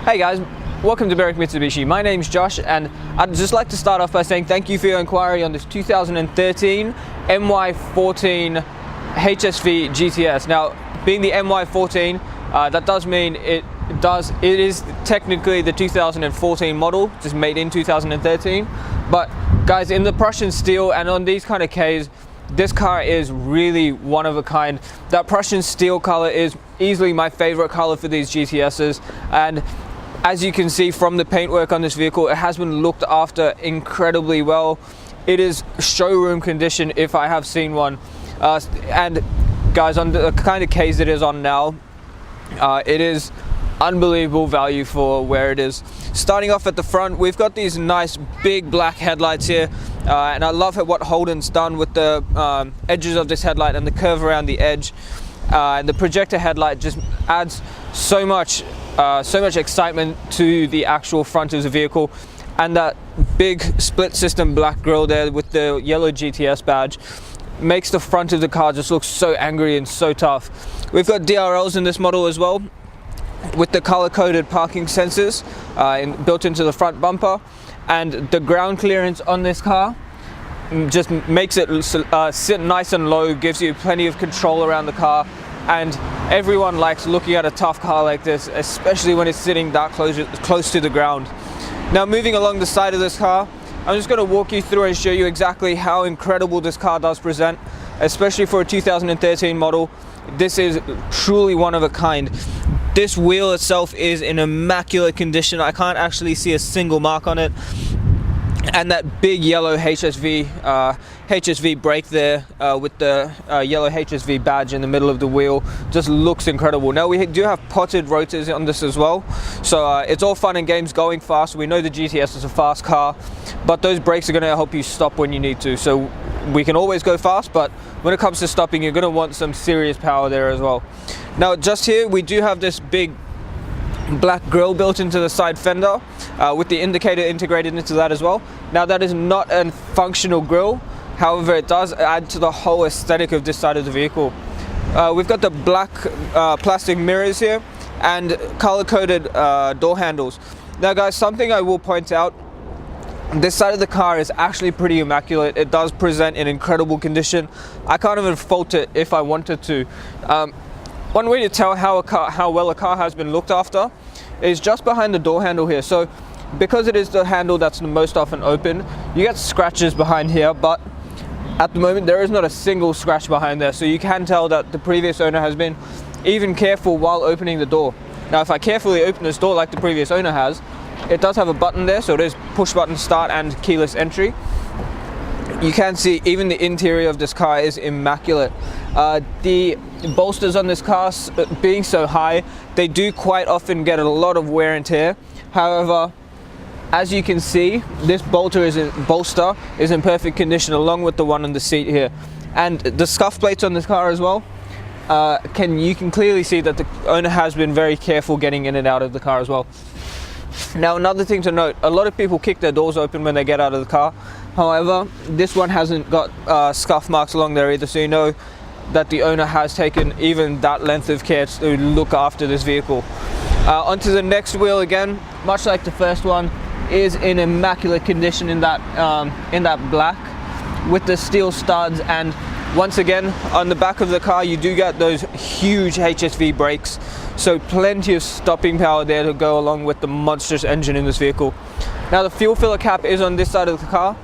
Hey guys, welcome to Berwick Mitsubishi. My name's Josh and I'd just like to start off by saying thank you for your inquiry on this 2013 MY14 HSV GTS. Now, being the MY14, that does mean it is technically the 2014 model, just made in 2013. But guys, in the Prussian steel and on these kind of Ks, this car is really one of a kind. That Prussian steel color is easily my favorite color for these GTSs, and as you can see from the paintwork on this vehicle, it has been looked after incredibly well. It is showroom condition if I have seen one. And guys, on the kind of Ks it is on now, it is unbelievable value for where it is. Starting off at the front, we've got these nice big black headlights here, and I love what Holden's done with the edges of this headlight and the curve around the edge. And the projector headlight just adds so much excitement to the actual front of the vehicle, and that big split system black grille there with the yellow GTS badge makes the front of the car just look so angry and so tough. We've got DRLs in this model as well, with the color-coded parking sensors built into the front bumper, and the ground clearance on this car just makes it sit nice and low, gives you plenty of control around the car, and everyone likes looking at a tough car like this, especially when it's sitting that close to the ground. Now, moving along the side of this car, I'm just going to walk you through and show you exactly how incredible this car does present, especially for a 2013 model. This is truly one of a kind. This wheel itself is in immaculate condition. I can't actually see a single mark on it. And that big yellow HSV brake there with the yellow HSV badge in the middle of the wheel just looks incredible. Now, we do have potted rotors on this as well, so it's all fun and games going fast. We know the GTS is a fast car, but those brakes are going to help you stop when you need to. So we can always go fast, but when it comes to stopping, you're going to want some serious power there as well. Now, just here we do have this big black grille built into the side fender with the indicator integrated into that as well. Now, that is not a functional grille, however it does add to the whole aesthetic of this side of the vehicle. We've got the black plastic mirrors here and color-coded door handles. Now guys, something I will point out, this side of the car is actually pretty immaculate. It does present in incredible condition. I can't even fault it if I wanted to. One way to tell how well a car has been looked after is just behind the door handle here. So because it is the handle that's the most often open, you get scratches behind here, but at the moment there is not a single scratch behind there. So you can tell that the previous owner has been even careful while opening the door. Now, if I carefully open this door like the previous owner has, it does have a button there, so it is push button start and keyless entry. You can see even the interior of this car is immaculate. The bolsters on this car, being so high, they do quite often get a lot of wear and tear. However, as you can see, this bolster is in perfect condition, along with the one on the seat here. And the scuff plates on this car as well, you can clearly see that the owner has been very careful getting in and out of the car as well. Now, another thing to note, a lot of people kick their doors open when they get out of the car. However, this one hasn't got scuff marks along there either, so you know that the owner has taken even that length of care to look after this vehicle. Onto the next wheel again, much like the first one, is in immaculate condition in that black with the steel studs, and once again on the back of the car you do get those huge HSV brakes, so plenty of stopping power there to go along with the monstrous engine in this vehicle. Now, the fuel filler cap is on this side of the car.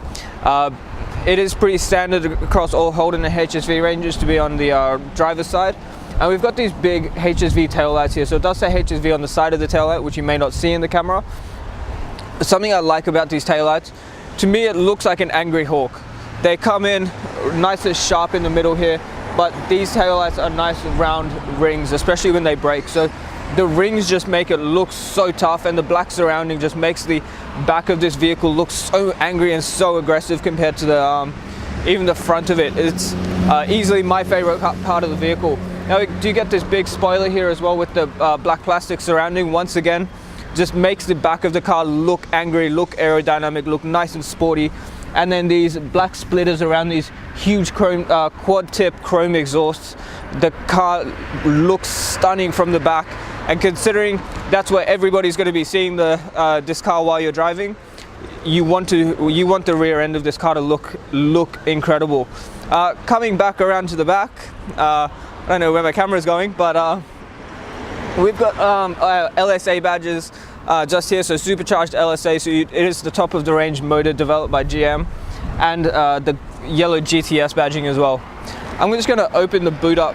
It is pretty standard across all Holden and HSV ranges to be on the driver's side. And we've got these big HSV taillights here. So it does say HSV on the side of the taillight, which you may not see in the camera. Something I like about these taillights, to me it looks like an angry hawk. They come in nice and sharp in the middle here, but these taillights are nice round rings, especially when they brake. So the rings just make it look so tough, and the black surrounding just makes the back of this vehicle look so angry and so aggressive compared to the even the front of it. It's easily my favorite part of the vehicle. Now, we do get this big spoiler here as well with the black plastic surrounding. Once again, just makes the back of the car look angry, look aerodynamic, look nice and sporty. And then these black splitters around these huge chrome quad tip chrome exhausts. The car looks stunning from the back, And considering that's where everybody's going to be seeing this car while you're driving, you want the rear end of this car to look incredible. Coming back around to the back, I don't know where my camera is going, but we've got LSA badges just here, so supercharged LSA, so it is the top of the range motor developed by GM, and the yellow GTS badging as well. I'm just going to open the boot up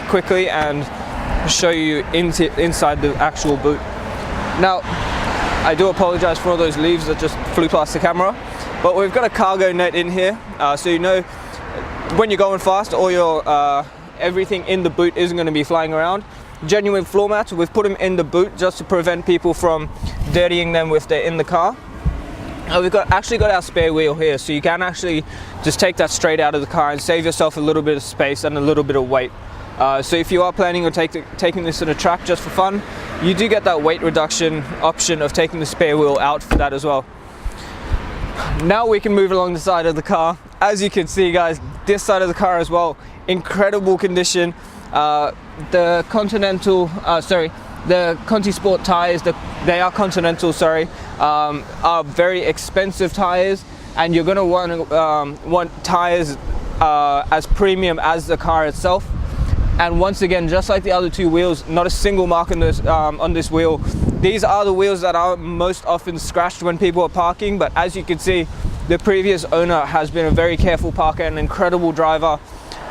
quickly and show you inside the actual boot. Now, I do apologize for all those leaves that just flew past the camera, but we've got a cargo net in here, so you know when you're going fast, all your everything in the boot isn't going to be flying around. Genuine floor mats, we've put them in the boot just to prevent people from dirtying them if they're in the car. We've actually got our spare wheel here, so you can actually just take that straight out of the car and save yourself a little bit of space and a little bit of weight. So if you are planning on taking this to the track just for fun, you do get that weight reduction option of taking the spare wheel out for that as well. Now we can move along the side of the car. As you can see, guys, this side of the car as well, incredible condition. The Conti Sport tires, they are Continental, are very expensive tires, and you're going to want tires as premium as the car itself. And once again, just like the other two wheels, not a single mark on this wheel. These are the wheels that are most often scratched when people are parking, but as you can see, the previous owner has been a very careful parker and an incredible driver,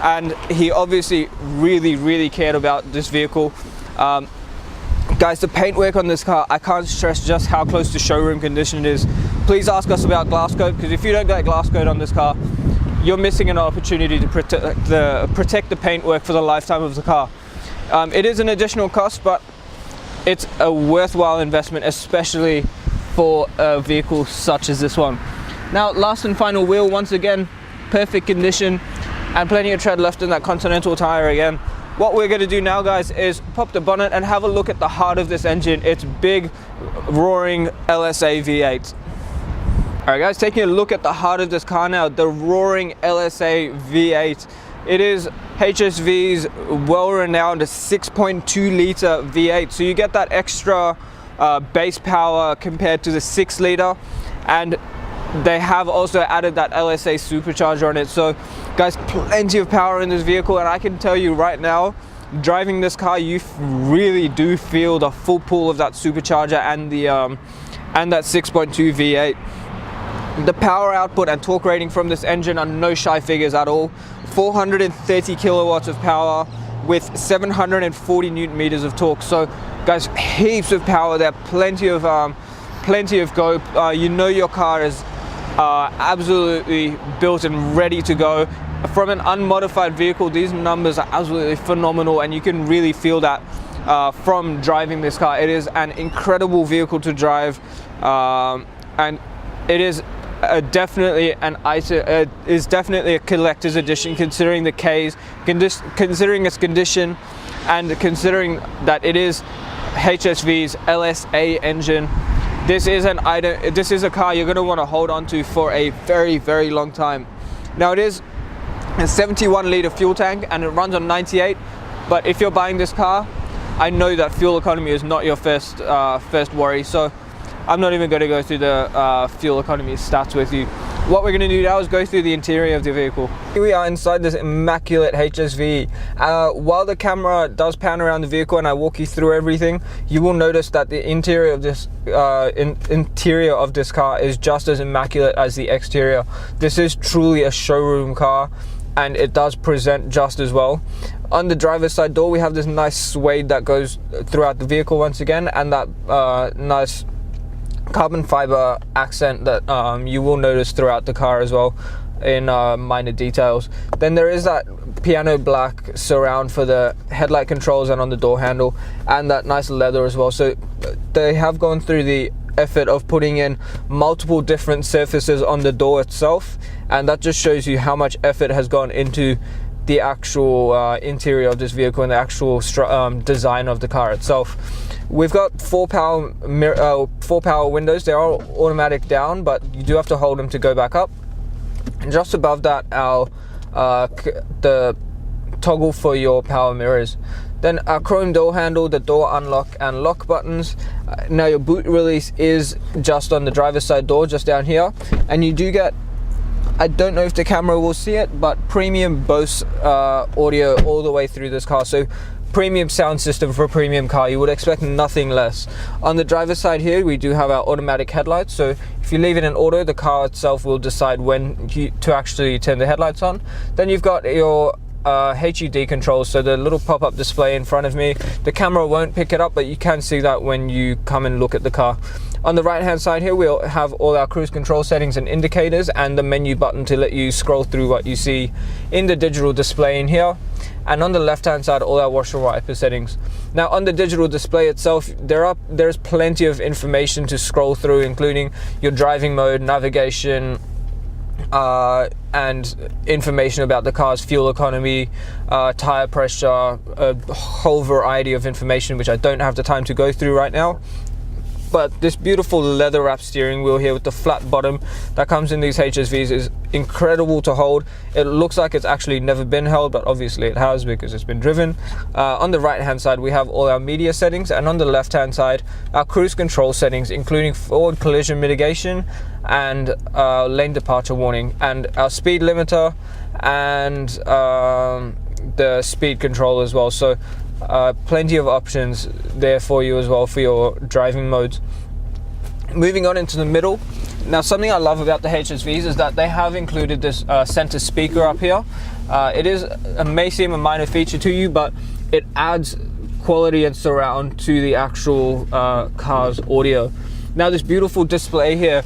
and he obviously really cared about this vehicle. Guys, the paintwork on this car, I can't stress just how close to showroom condition it is. Please ask us about glass coat, because if you don't get glass coat on this car, you're missing an opportunity to protect the paintwork for the lifetime of the car. It is an additional cost, but it's a worthwhile investment, especially for a vehicle such as this one. Now, last and final wheel, once again, perfect condition and plenty of tread left in that Continental tire again. What we're going to do now, guys, is pop the bonnet and have a look at the heart of this engine. It's big, roaring LSA V8. Alright guys, taking a look at the heart of this car now, the roaring LSA V8. It is HSV's well-renowned 6.2 litre V8, so you get that extra base power compared to the 6 litre, and they have also added that LSA supercharger on it. So guys, plenty of power in this vehicle, and I can tell you right now, driving this car, you really do feel the full pull of that supercharger and that 6.2 V8. The power output and torque rating from this engine are no shy figures at all. 430 kilowatts of power with 740 newton meters of torque. So guys, heaps of power there, plenty of go. You know your car is absolutely built and ready to go. From an unmodified vehicle, these numbers are absolutely phenomenal, and you can really feel that from driving this car. It is an incredible vehicle to drive, and it is definitely a collector's edition, considering the K's, considering its condition, and considering that it is HSV's LSA engine. This is a car you're going to want to hold on to for a very long time. Now, it is a 71 litre fuel tank and it runs on 98, but if you're buying this car, I know that fuel economy is not your first worry, so I'm not even going to go through the fuel economy stats with you. What we're going to do now is go through the interior of the vehicle. Here we are inside this immaculate HSV. While the camera does pan around the vehicle and I walk you through everything, you will notice that the interior of this car is just as immaculate as the exterior. This is truly a showroom car, and it does present just as well. On the driver's side door, we have this nice suede that goes throughout the vehicle once again, and that nice carbon fiber accent that you will notice throughout the car as well in minor details. Then there is that piano black surround for the headlight controls and on the door handle, and that nice leather as well. So they have gone through the effort of putting in multiple different surfaces on the door itself, and that just shows you how much effort has gone into the actual interior of this vehicle and the actual design of the car itself. We've got four power windows. They are automatic down, but you do have to hold them to go back up. And just above that, the toggle for your power mirrors. Then our chrome door handle, the door unlock and lock buttons. Now your boot release is just on the driver's side door, just down here, and you do get, I don't know if the camera will see it, but premium Bose audio all the way through this car. So premium sound system for a premium car, you would expect nothing less. On the driver's side here, we do have our automatic headlights, so if you leave it in auto, the car itself will decide when to actually turn the headlights on. Then you've got your HUD controls, so the little pop-up display in front of me. The camera won't pick it up, but you can see that when you come and look at the car. On the right hand side here, we'll have all our cruise control settings and indicators, and the menu button to let you scroll through what you see in the digital display in here. And on the left hand side, all our washer wiper settings. Now on the digital display itself, there's plenty of information to scroll through, including your driving mode, navigation, and information about the car's fuel economy, tire pressure, a whole variety of information which I don't have the time to go through right now. But this beautiful leather wrap steering wheel here with the flat bottom that comes in these HSVs is incredible to hold. It looks like it's actually never been held, but obviously it has because it's been driven. On the right hand side, we have all our media settings, and on the left hand side, our cruise control settings, including forward collision mitigation and lane departure warning, and our speed limiter and the speed control as well. So plenty of options there for you as well for your driving modes. Moving on into the middle. Now, something I love about the HSVs is that they have included this center speaker up here. It may seem a minor feature to you, but it adds quality and surround to the actual car's audio. Now, this beautiful display here,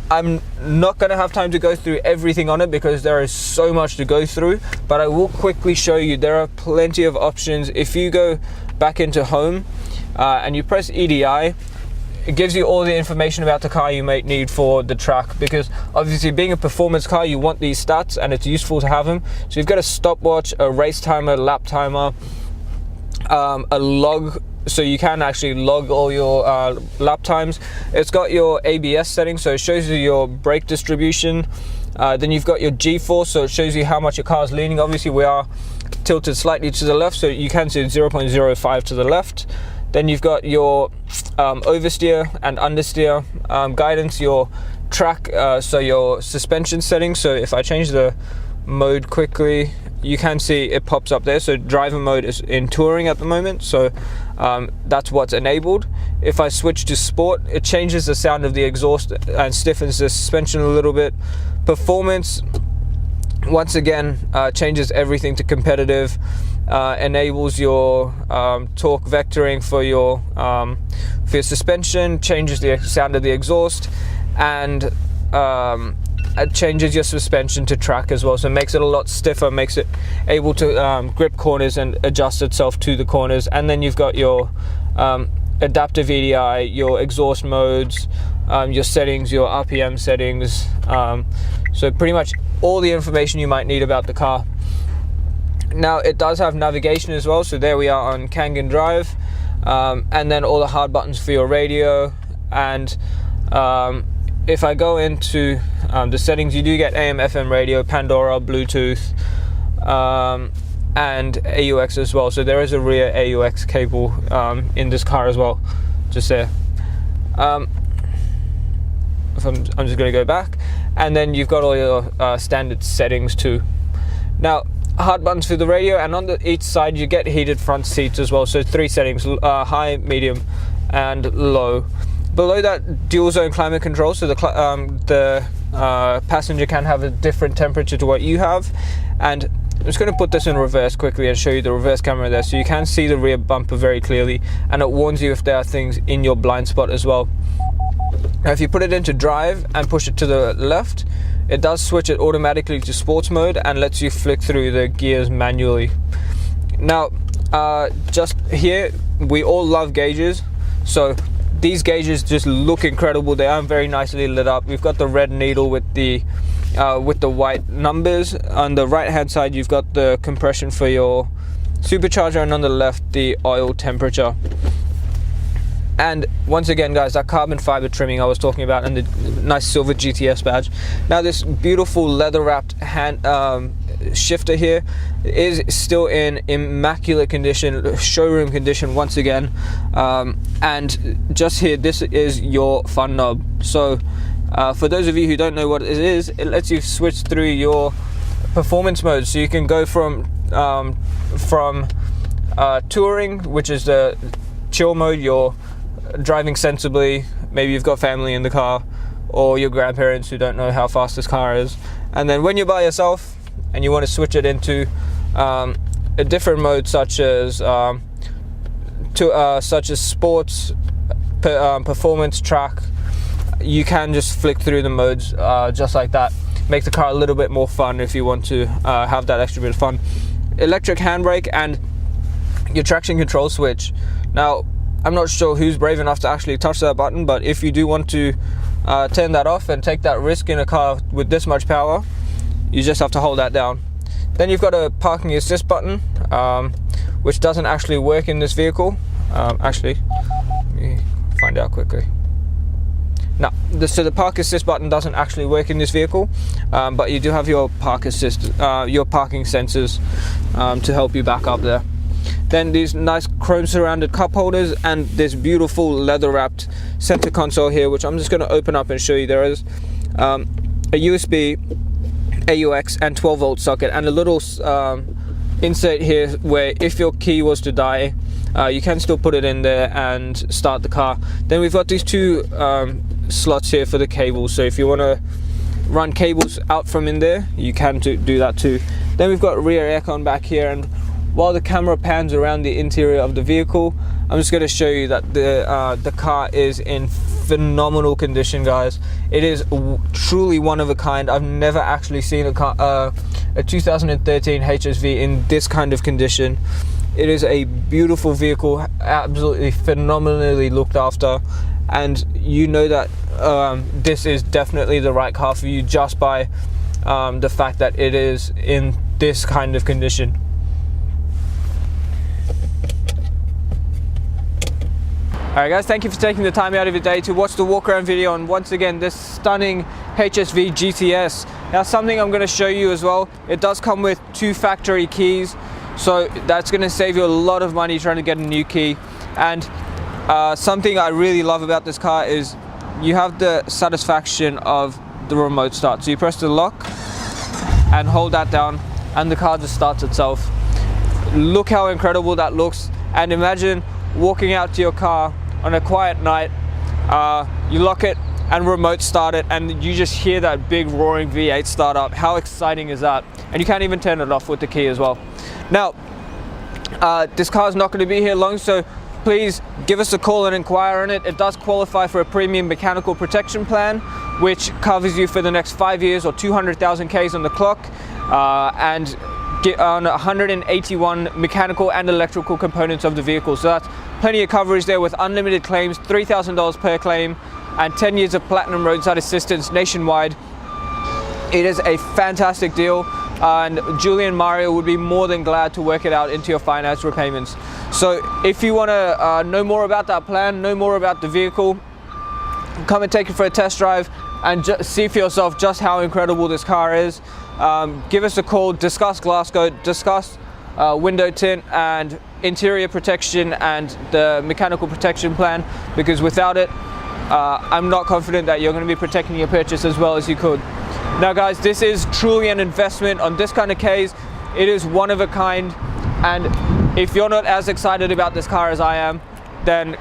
I'm not going to have time to go through everything on it because there is so much to go through, but I will quickly show you there are plenty of options. If you go back into home and you press EDI, it gives you all the information about the car you might need for the track, because obviously being a performance car, you want these stats and it's useful to have them. So you've got a stopwatch, a race timer, lap timer, a log, so you can actually log all your lap times. It's got your ABS settings, so it shows you your brake distribution. Then you've got your G-force, so it shows you how much your car is leaning. Obviously we are tilted slightly to the left, so you can see 0.05 to the left. Then you've got your oversteer and understeer guidance, your track, so your suspension settings. So if I change the mode quickly, you can see it pops up there. So driver mode is in touring at the moment, so that's what's enabled. If I switch to sport, it changes the sound of the exhaust and stiffens the suspension a little bit. Performance, once again, changes everything to competitive, enables your torque vectoring for your suspension, changes the sound of the exhaust, and it changes your suspension to track as well, so it makes it a lot stiffer, makes it able to grip corners and adjust itself to the corners. And then you've got your adaptive EDI, your exhaust modes, your settings, your RPM settings, so pretty much all the information you might need about the car. Now it does have navigation as well, so there we are on Kangen Drive, and then all the hard buttons for your radio. And if I go into the settings, you do get AM, FM radio, Pandora, Bluetooth, and AUX as well. So there is a rear AUX cable in this car as well, just there. I'm just going to go back, and then you've got all your standard settings too. Now, hard buttons for the radio, and on each side you get heated front seats as well. So 3 settings: high, medium, and low. Below that, dual zone climate control, so the passenger can have a different temperature to what you have. And I'm just going to put this in reverse quickly and show you the reverse camera there, so you can see the rear bumper very clearly, and it warns you if there are things in your blind spot as well. Now if you put it into drive and push it to the left, it does switch it automatically to sports mode and lets you flick through the gears manually. Now just here, we all love gauges, so these gauges just look incredible. They are very nicely lit up. We've got the red needle with the white numbers. On the right hand side, you've got the compression for your supercharger, and on the left, the oil temperature. And once again, guys, that carbon fiber trimming I was talking about, and the nice silver GTS badge. Now this beautiful leather wrapped shifter here is still in immaculate condition, showroom condition once again. And just here, this is your fun knob. So for those of you who don't know what it is, it lets you switch through your performance modes. So you can go from touring, which is the chill mode, you're driving sensibly, maybe you've got family in the car, or your grandparents who don't know how fast this car is. And then when you're by yourself and you want to switch it into a different mode, such as sports, performance, track, you can just flick through the modes just like that. Make the car a little bit more fun if you want to have that extra bit of fun. Electric handbrake and your traction control switch. Now, I'm not sure who's brave enough to actually touch that button, but if you do want to turn that off and take that risk in a car with this much power, you just have to hold that down. Then you've got a parking assist button, which doesn't actually work in this vehicle. Actually, let me find out quickly. No, so the park assist button doesn't actually work in this vehicle, but you do have your park assist, your parking sensors to help you back up there. Then these nice chrome surrounded cup holders and this beautiful leather wrapped center console here, which I'm just going to open up and show you. There is a USB, AUX and 12 volt socket, and a little insert here where if your key was to die, you can still put it in there and start the car. Then we've got these two slots here for the cables, so if you want to run cables out from in there, you can do that too. Then we've got rear aircon back here, and while the camera pans around the interior of the vehicle, I'm just going to show you that the car is in phenomenal condition, guys. It is truly one of a kind. I've never actually seen a 2013 HSV in this kind of condition. It is a beautiful vehicle, absolutely phenomenally looked after, and you know that this is definitely the right car for you just by the fact that it is in this kind of condition. Alright guys, thank you for taking the time out of your day to watch the walk around video on, once again, this stunning HSV GTS. Now, something I'm going to show you as well, it does come with 2 factory keys, so that's going to save you a lot of money trying to get a new key. And something I really love about this car is you have the satisfaction of the remote start. So you press the lock and hold that down and the car just starts itself. Look how incredible that looks, and imagine walking out to your car on a quiet night, you lock it and remote start it, and you just hear that big roaring V8 start up. How exciting is that? And you can't even turn it off with the key as well. Now, this car is not going to be here long, so please give us a call and inquire on it. It does qualify for a premium mechanical protection plan, which covers you for the next 5 years or 200,000 Ks on the clock, and on 181 mechanical and electrical components of the vehicle. So that's plenty of coverage there with unlimited claims, $3,000 per claim, and 10 years of platinum roadside assistance nationwide. It is a fantastic deal, and Julie and Mario would be more than glad to work it out into your finance repayments. So if you want to know more about that plan, know more about the vehicle, come and take it for a test drive and see for yourself just how incredible this car is. Give us a call, discuss glass coat, discuss window tint and interior protection and the mechanical protection plan, because without it, I'm not confident that you're going to be protecting your purchase as well as you could. Now guys, this is truly an investment on this kind of case. It is one of a kind, and if you're not as excited about this car as I am, then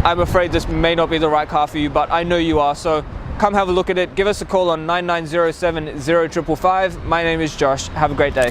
I'm afraid this may not be the right car for you, but I know you are, so come have a look at it. Give us a call on 9907 0555. My name is Josh. Have a great day.